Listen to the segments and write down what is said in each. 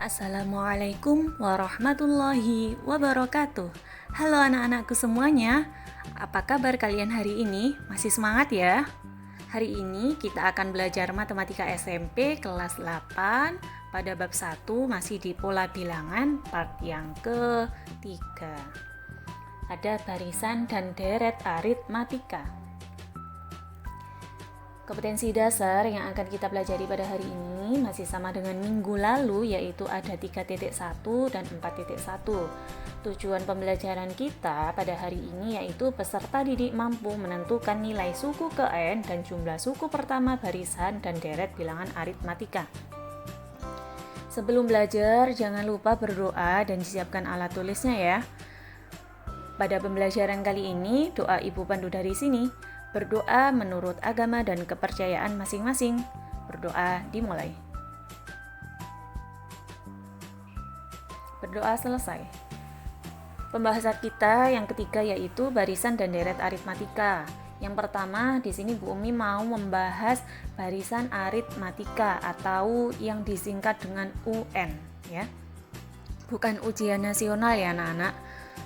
Assalamualaikum warahmatullahi wabarakatuh. Halo anak-anakku semuanya. Apa kabar kalian hari ini? Masih semangat ya? Hari ini kita akan belajar matematika SMP kelas 8 pada bab 1 masih di pola bilangan part yang ketiga. Ada barisan dan deret aritmatika. Kompetensi dasar yang akan kita pelajari pada hari ini masih sama dengan minggu lalu, yaitu ada 3.1 dan 4.1. Tujuan pembelajaran kita pada hari ini yaitu peserta didik mampu menentukan nilai suku ke N dan jumlah suku pertama barisan dan deret bilangan aritmatika. Sebelum belajar, jangan lupa berdoa dan disiapkan alat tulisnya ya. Pada pembelajaran kali ini, doa Ibu pandu dari sini. Berdoa menurut agama dan kepercayaan masing-masing. Berdoa dimulai. Berdoa selesai. Pembahasan kita yang ketiga yaitu barisan dan deret aritmatika. Yang pertama, di sini Bu Umi mau membahas barisan aritmatika atau yang disingkat dengan UN ya. Bukan ujian nasional ya anak-anak.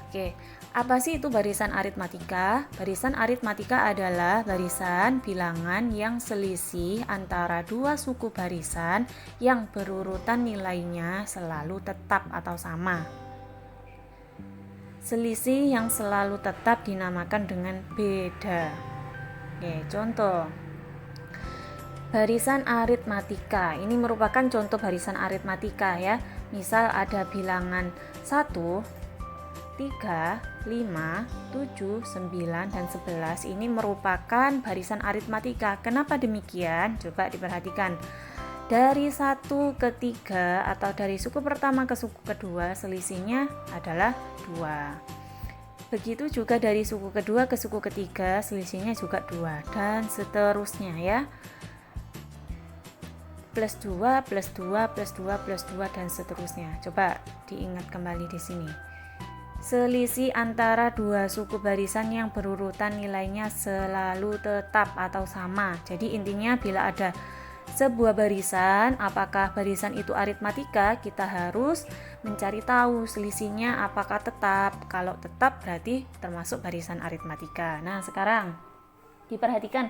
Oke. Apa sih itu barisan aritmatika? Barisan aritmatika adalah barisan bilangan yang selisih antara dua suku barisan yang berurutan nilainya selalu tetap atau sama. Selisih yang selalu tetap dinamakan dengan beda. Oke, contoh. Barisan aritmatika. Ini merupakan contoh barisan aritmatika ya. Misal ada bilangan 1, 3, 5, 7, 9, dan 11 ini merupakan barisan aritmatika. Kenapa demikian? Coba diperhatikan. Dari 1 ke 3 atau dari suku pertama ke suku kedua selisihnya adalah 2. Begitu juga dari suku kedua ke suku ketiga selisihnya juga 2 dan seterusnya ya. Plus 2, plus 2, plus 2, plus 2 dan seterusnya. Coba diingat kembali di sini. Selisih antara dua suku barisan yang berurutan nilainya selalu tetap atau sama. Jadi intinya bila ada sebuah barisan, apakah barisan itu aritmatika, kita harus mencari tahu selisihnya apakah tetap. Kalau tetap berarti termasuk barisan aritmatika. Nah sekarang diperhatikan.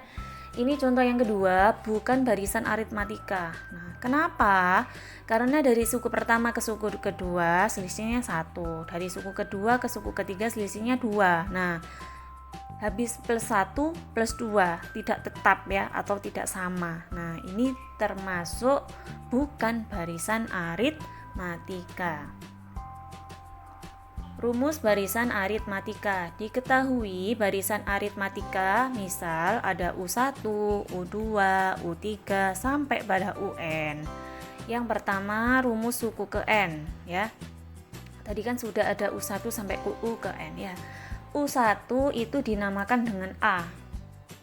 Ini contoh yang kedua, bukan barisan aritmatika. Nah, kenapa? Karena dari suku pertama ke suku kedua selisihnya 1. Dari suku kedua ke suku ketiga selisihnya 2. Nah, habis plus 1 plus 2 tidak tetap ya atau tidak sama. Nah, ini termasuk bukan barisan aritmatika. Rumus barisan aritmatika. Diketahui barisan aritmatika misal ada U1, U2, U3 sampai pada UN. Yang pertama rumus suku ke N ya. Tadi kan sudah ada U1 sampai UU ke N ya. U1 itu dinamakan dengan A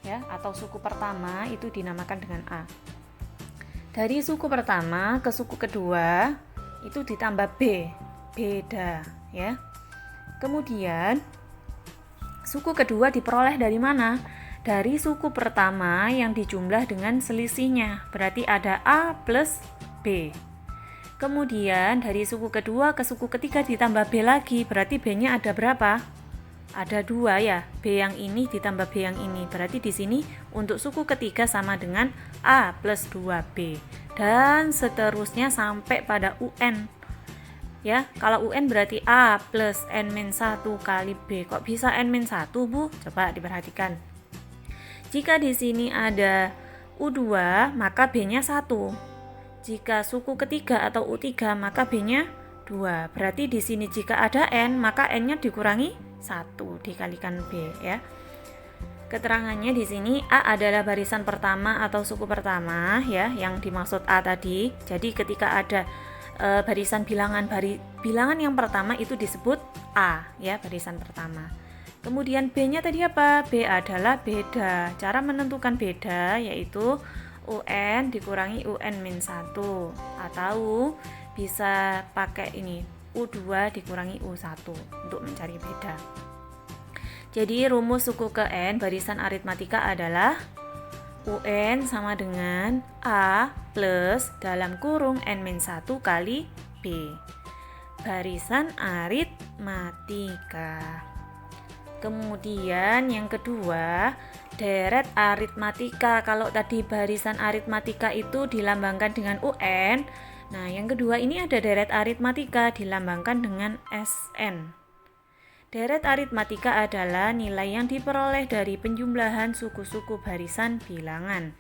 ya, atau suku pertama itu dinamakan dengan A. Dari suku pertama ke suku kedua itu ditambah B, beda ya. Kemudian suku kedua diperoleh dari mana? Dari suku pertama yang dijumlah dengan selisihnya. Berarti ada A plus B. Kemudian dari suku kedua ke suku ketiga ditambah B lagi. Berarti B-nya ada berapa? Ada 2 ya. B yang ini ditambah B yang ini. Berarti di sini untuk suku ketiga sama dengan A plus 2B. Dan seterusnya sampai pada UN. Ya, kalau UN berarti A plus N-1 kali B. Kok bisa N-1, Bu? Coba diperhatikan. Jika di sini ada U2, maka B-nya 1. Jika suku ketiga atau U3, maka B-nya 2. Berarti di sini jika ada N, maka N-nya dikurangi 1 dikalikan B ya. Keterangannya di sini A adalah barisan pertama atau suku pertama ya, yang dimaksud A tadi. Jadi ketika ada barisan bilangan yang pertama itu disebut A ya, barisan pertama. Kemudian B-nya tadi apa? B adalah beda. Cara menentukan beda yaitu UN dikurangi UN-1 atau bisa pakai ini U2 dikurangi U1 untuk mencari beda. Jadi rumus suku ke N barisan aritmatika adalah UN sama dengan A plus dalam kurung N-1 kali B. Barisan aritmatika. Kemudian yang kedua, deret aritmatika. Kalau tadi barisan aritmatika itu dilambangkan dengan UN, nah yang kedua ini ada deret aritmatika dilambangkan dengan SN. Deret aritmatika adalah nilai yang diperoleh dari penjumlahan suku-suku barisan bilangan.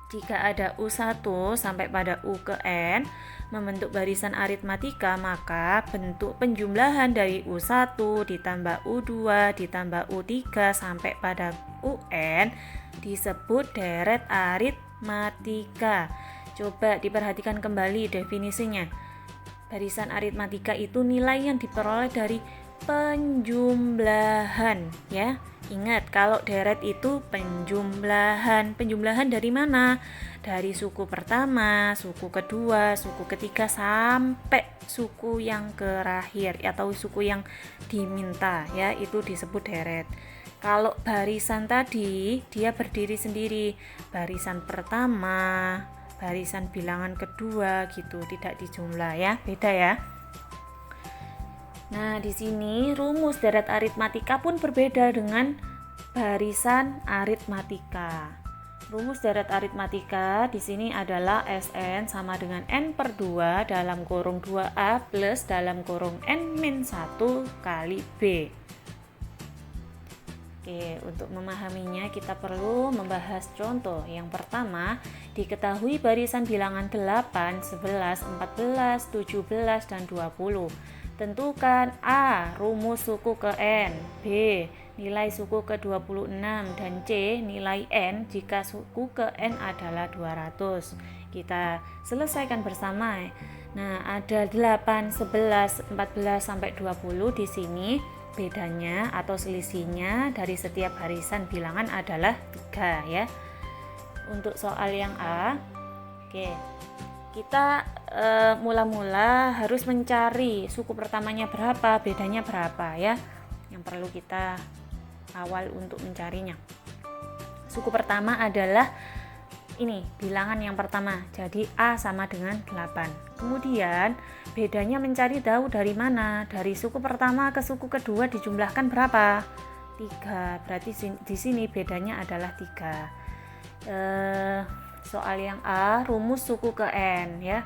Jika ada U1 sampai pada U ke N membentuk barisan aritmatika, maka bentuk penjumlahan dari U1 ditambah U2 ditambah U3 sampai pada UN disebut deret aritmatika. Coba diperhatikan kembali definisinya. Barisan aritmatika itu nilai yang diperoleh dari penjumlahan, ya. Ingat, kalau deret itu penjumlahan. Penjumlahan dari mana? Dari suku pertama, suku kedua, suku ketiga sampai suku yang terakhir atau suku yang diminta, ya, itu disebut deret. Kalau barisan tadi dia berdiri sendiri, barisan pertama, barisan bilangan kedua gitu, tidak dijumlah, ya. Beda ya. Nah, di sini rumus deret aritmatika pun berbeda dengan barisan aritmatika. Rumus deret aritmatika di sini adalah Sn sama dengan N/2 dalam kurung 2A plus dalam kurung N-1 kali B. Oke, untuk memahaminya kita perlu membahas contoh. Yang pertama, diketahui barisan bilangan 8, 11, 14, 17, dan 20. Tentukan A. Rumus suku ke N, B. Nilai suku ke 26, dan C. Nilai N jika suku ke N adalah 200. Kita selesaikan bersama. Nah, ada 8, 11, 14, sampai 20 di sini. Bedanya atau selisihnya dari setiap barisan bilangan adalah 3, ya. Untuk soal yang A, oke. Kita mula-mula harus mencari suku pertamanya berapa, bedanya berapa, ya. Yang perlu kita awal untuk mencarinya. Suku pertama adalah ini, bilangan yang pertama. Jadi A sama dengan 8. Kemudian bedanya mencari tahu dari mana? Dari suku pertama ke suku kedua dijumlahkan berapa? 3. Berarti di sini bedanya adalah 3. Soal yang A, rumus suku ke N, ya.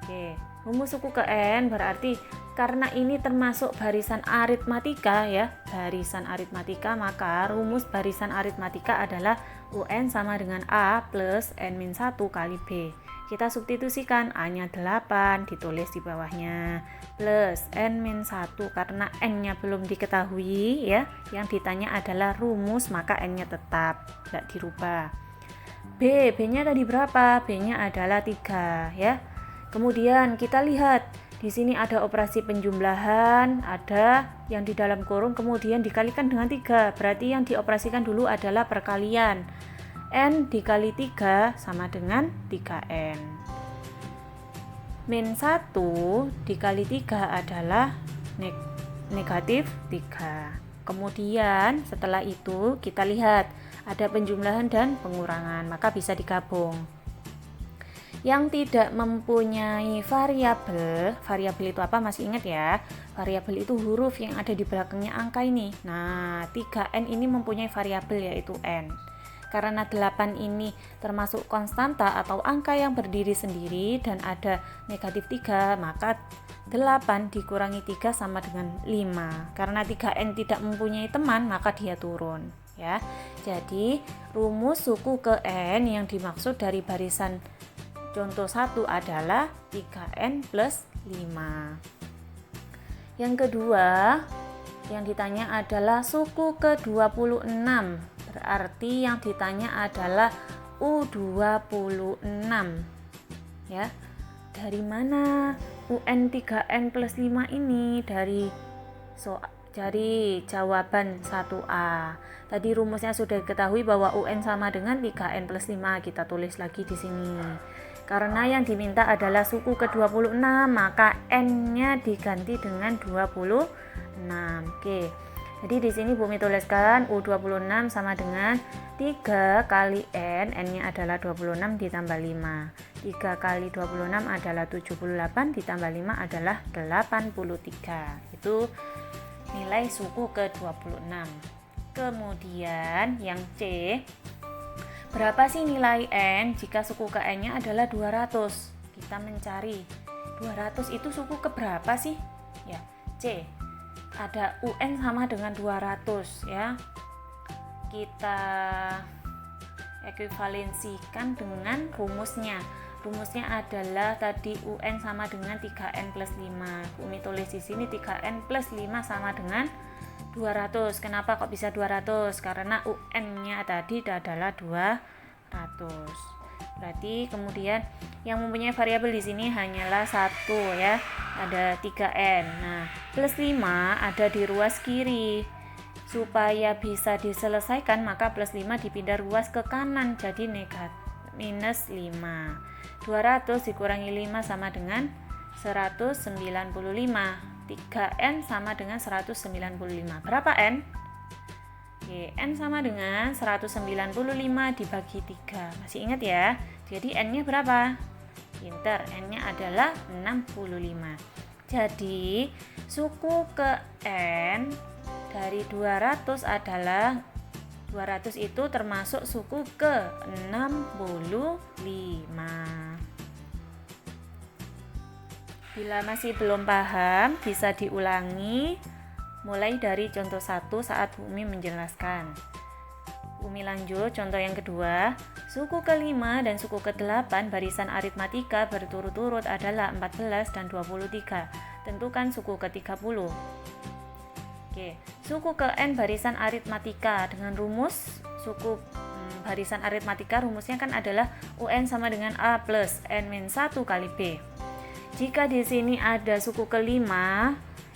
Oke, rumus suku ke N berarti karena ini termasuk barisan aritmatika, ya, barisan aritmatika, maka rumus barisan aritmatika adalah UN sama dengan A plus N-1 kali B. Kita substitusikan, A-nya 8 ditulis di bawahnya plus N-1 karena N-nya belum diketahui, ya. Yang ditanya adalah rumus, maka N-nya tetap tidak dirubah. B-nya tadi berapa? B-nya adalah 3, ya. Kemudian kita lihat di sini ada operasi penjumlahan, ada yang di dalam kurung kemudian dikalikan dengan 3. Berarti yang dioperasikan dulu adalah perkalian. N dikali 3 sama dengan 3N. Min 1 dikali 3 adalah negatif 3. Kemudian setelah itu kita lihat ada penjumlahan dan pengurangan, maka bisa digabung. Yang tidak mempunyai variabel itu apa? Masih ingat ya? Variabel itu huruf yang ada di belakangnya angka ini. Nah, 3N ini mempunyai variabel yaitu N. Karena 8 ini termasuk konstanta atau angka yang berdiri sendiri dan ada negatif 3, maka 8 dikurangi 3 sama dengan 5. Karena 3N tidak mempunyai teman, maka dia turun, ya. Jadi, rumus suku ke N yang dimaksud dari barisan contoh 1 adalah 3N plus 5. Yang kedua, yang ditanya adalah suku ke 26. Berarti yang ditanya adalah U26. Ya. Dari mana UN 3N plus 5 ini? Dari jawaban 1A. Tadi rumusnya sudah diketahui bahwa UN sama dengan 3N plus 5. Kita tulis lagi di sini. Karena yang diminta adalah suku ke-26, maka N-nya diganti dengan 26. Oke. Jadi di sini Bumi tuliskan U26 sama dengan 3 kali N, N-nya adalah 26 ditambah 5. 3 kali 26 adalah 78 ditambah 5 adalah 83. Itu nilai suku ke-26. Kemudian yang C, berapa sih nilai N jika suku ke N-nya adalah 200? Kita mencari 200 itu suku ke berapa sih? Ya, C. Ada UN sama dengan 200 ya. Kita ekuivalensikan dengan rumusnya. Rumusnya adalah tadi UN sama dengan 3N plus 5. Bumi tulis di sini 3N plus 5 sama dengan 200. Kenapa kok bisa 200? Karena UN-nya tadi adalah 200. Berarti kemudian yang mempunyai variabel di sini hanyalah satu ya, ada 3N. Nah, plus 5 ada di ruas kiri. Supaya bisa diselesaikan maka plus 5 dipindah ruas ke kanan jadi minus 5. 200 dikurangi 5 sama dengan 195. 3N sama dengan 195. Berapa N? Oke, N sama dengan 195 dibagi 3. Masih ingat ya? Jadi N-nya berapa? Pinter, N-nya adalah 65. Jadi, suku ke N dari 200 adalah 200 itu termasuk suku ke 65. Bila masih belum paham, bisa diulangi mulai dari contoh 1 saat Bumi menjelaskan. Bumi lanjut, contoh yang kedua. Suku ke-5 dan suku ke-8 barisan aritmatika berturut-turut adalah 14 dan 23. Tentukan suku ke-30. Oke, suku ke-N barisan aritmatika dengan rumus suku barisan aritmatika rumusnya kan adalah UN sama dengan A plus N-1 kali B. Jika di sini ada suku ke-5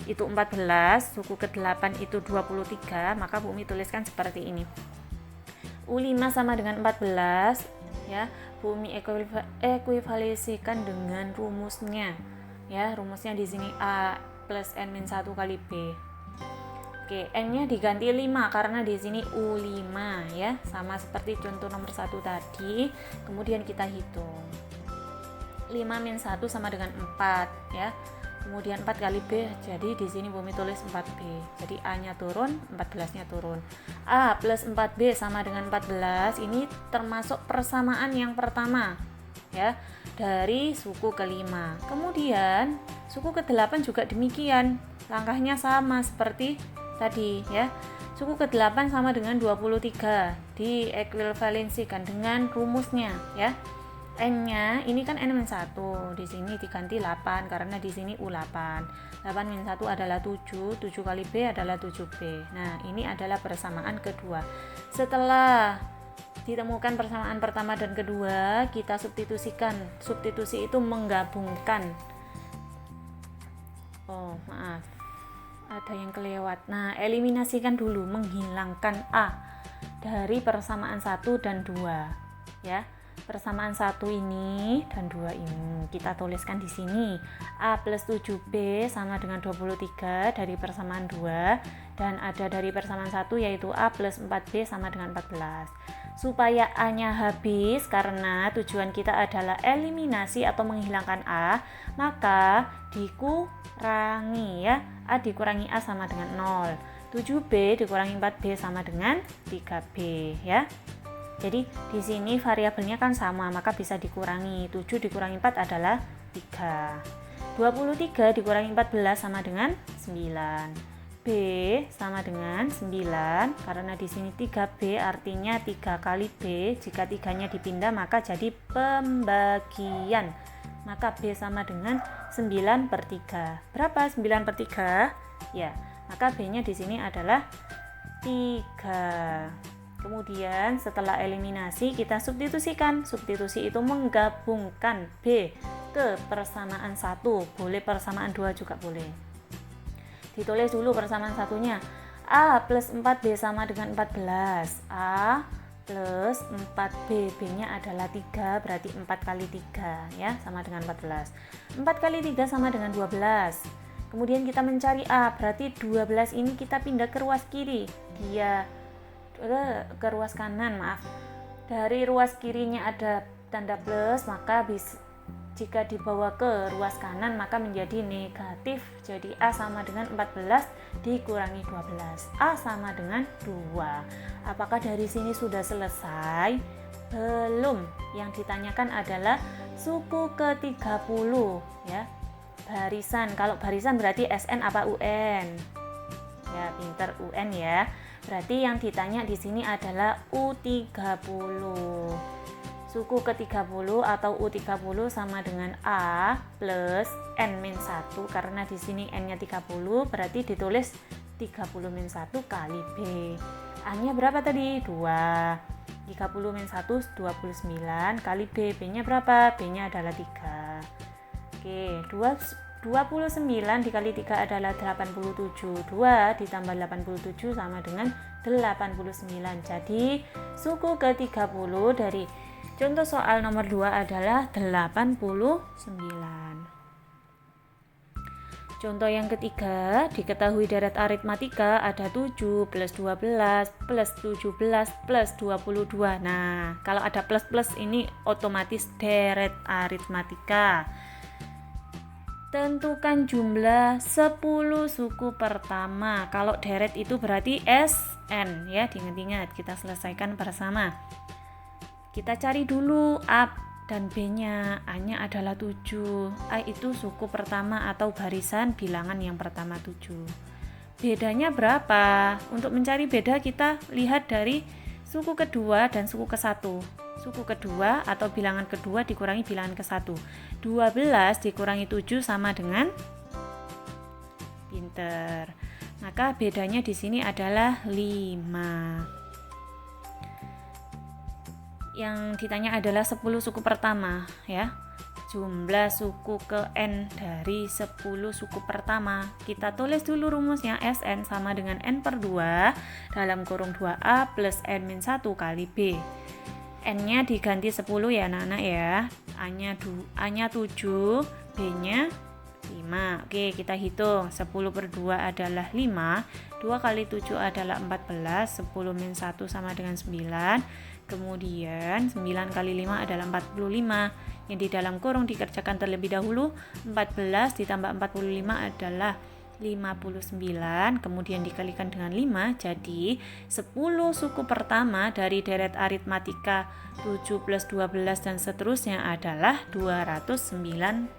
itu 14, suku ke-8 itu 23, maka Bumi tuliskan seperti ini. U5 sama dengan 14 ya. Bumi ekuivalensikan dengan rumusnya. Ya, rumusnya di sini A plus N-1 kali B. Oke, N-nya diganti 5 karena di sini U5 ya, sama seperti contoh nomor 1 tadi. Kemudian kita hitung. 5 min 1 sama dengan 4 ya. Kemudian 4 kali B, jadi di sini Bumi tulis 4B. Jadi A-nya turun, 14-nya turun. A plus 4B sama dengan 14, ini termasuk persamaan yang pertama ya, dari suku ke-5. Kemudian suku ke-8 juga demikian. Langkahnya sama seperti tadi ya. Suku ke-8 sama dengan 23, diekuivalensikan dengan rumusnya ya. N-nya ini kan N-1, di sini diganti 8 karena di sini U8. 8 min 1 adalah 7, 7 kali B adalah 7B. Nah, ini adalah persamaan kedua. Setelah ditemukan persamaan pertama dan kedua, kita substitusikan. Substitusi itu menggabungkan. Oh, maaf. Ada yang kelewat. Nah, eliminasikan dulu, menghilangkan A dari persamaan 1 dan 2, ya. Persamaan 1 ini dan 2 ini kita tuliskan di sini. A plus 7B sama dengan 23 dari persamaan 2, dan ada dari persamaan 1 yaitu A plus 4B sama dengan 14. Supaya A-nya habis karena tujuan kita adalah eliminasi atau menghilangkan A, maka dikurangi ya. A dikurangi A sama dengan 0. 7B dikurangi 4B sama dengan 3B ya. Jadi di sini variabelnya kan sama, maka bisa dikurangi. 7 dikurangi 4 adalah 3. 23 dikurangi 14 sama dengan 9. B sama dengan 9, karena di sini 3B artinya 3 kali B. Jika 3-nya dipindah maka jadi pembagian. Maka B sama dengan 9/3. Berapa 9/3? Ya, maka B-nya di sini adalah 3. Kemudian setelah eliminasi kita substitusikan. Substitusi itu menggabungkan B ke persamaan 1. Boleh persamaan 2 juga boleh. Ditulis dulu persamaan satunya. A plus 4B sama dengan 14. A plus 4B. B-nya adalah 3, berarti 4 kali 3 ya, sama dengan 14. 4 kali 3 sama dengan 12. Kemudian kita mencari A, berarti 12 ini kita pindah ke ruas kiri. Ke ruas kanan, maaf. Dari ruas kirinya ada tanda plus, maka jika dibawa ke ruas kanan maka menjadi negatif. Jadi A sama dengan 14 dikurangi 12. A sama dengan 2. Apakah dari sini sudah selesai? Belum. Yang ditanyakan adalah suku ke-30 ya. Barisan. Kalau barisan berarti SN apa UN? Ya, pinter UN ya. Berarti yang ditanya di sini adalah U30. Suku ke-30 atau U30 sama dengan A plus N-1 karena di sini N-nya 30, berarti ditulis 30-1 kali B. A-nya berapa tadi? 2. 30-1 29 kali B. B-nya berapa? B-nya adalah 3. Oke, 29 dikali 3 adalah 87. 2 ditambah 87 sama dengan 89. Jadi, suku ke-30 dari contoh soal nomor 2 adalah 89. Contoh yang ketiga, diketahui deret aritmatika ada 7 plus 12 plus 17 plus 22. Nah, kalau ada plus-plus ini otomatis deret aritmatika. Tentukan jumlah 10 suku pertama. Kalau deret itu berarti SN ya, diingat-ingat. Kita selesaikan bersama. Kita cari dulu A dan B-nya. A-nya adalah 7. A itu suku pertama atau barisan bilangan yang pertama 7. Bedanya berapa? Untuk mencari beda kita lihat dari suku kedua dan suku ke-1. Suku kedua atau bilangan kedua dikurangi bilangan ke-1. 12 dikurangi 7 sama dengan pinter. Maka bedanya di sini adalah 5. Yang ditanya adalah 10 suku pertama ya. Jumlah suku ke N dari 10 suku pertama. Kita tulis dulu rumusnya. SN sama dengan N per 2 dalam kurung 2A plus N-1 kali B. N-nya diganti 10 ya anak-anak ya. A-nya 7, B-nya 5. Oke, kita hitung. 10 per 2 adalah 5. 2 kali 7 adalah 14. 10 min 1 sama dengan 9. Kemudian 9 kali 5 adalah 45. Yang di dalam kurung dikerjakan terlebih dahulu. 14 ditambah 45 adalah 59, kemudian dikalikan dengan 5, jadi 10 suku pertama dari deret aritmatika 7 plus 12 dan seterusnya adalah 295.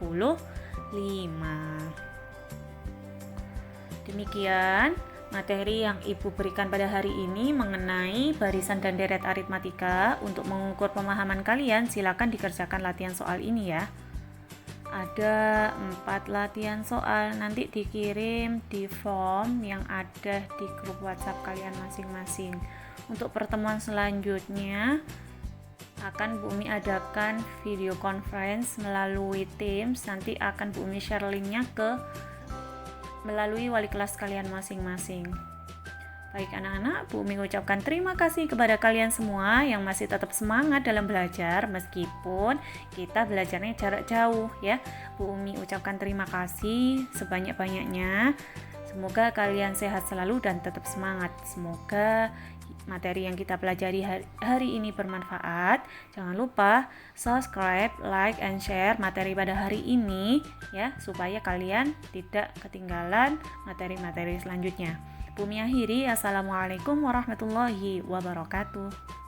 Demikian materi yang Ibu berikan pada hari ini mengenai barisan dan deret aritmatika. Untuk mengukur pemahaman kalian, silakan dikerjakan latihan soal ini ya. Ada 4 latihan soal, nanti dikirim di form yang ada di grup WhatsApp kalian masing-masing. Untuk pertemuan selanjutnya akan Bu Umi adakan video conference melalui Teams. Nanti akan Bu Umi share linknya melalui wali kelas kalian masing-masing. Baik anak-anak, Bu Umi ucapkan terima kasih kepada kalian semua yang masih tetap semangat dalam belajar meskipun kita belajarnya jarak jauh ya. Bu Umi ucapkan terima kasih sebanyak-banyaknya. Semoga kalian sehat selalu dan tetap semangat. Semoga materi yang kita pelajari hari ini bermanfaat. Jangan lupa subscribe, like, and share materi pada hari ini ya, supaya kalian tidak ketinggalan materi-materi selanjutnya. Bu Umi akhiri, assalamualaikum warahmatullahi wabarakatuh.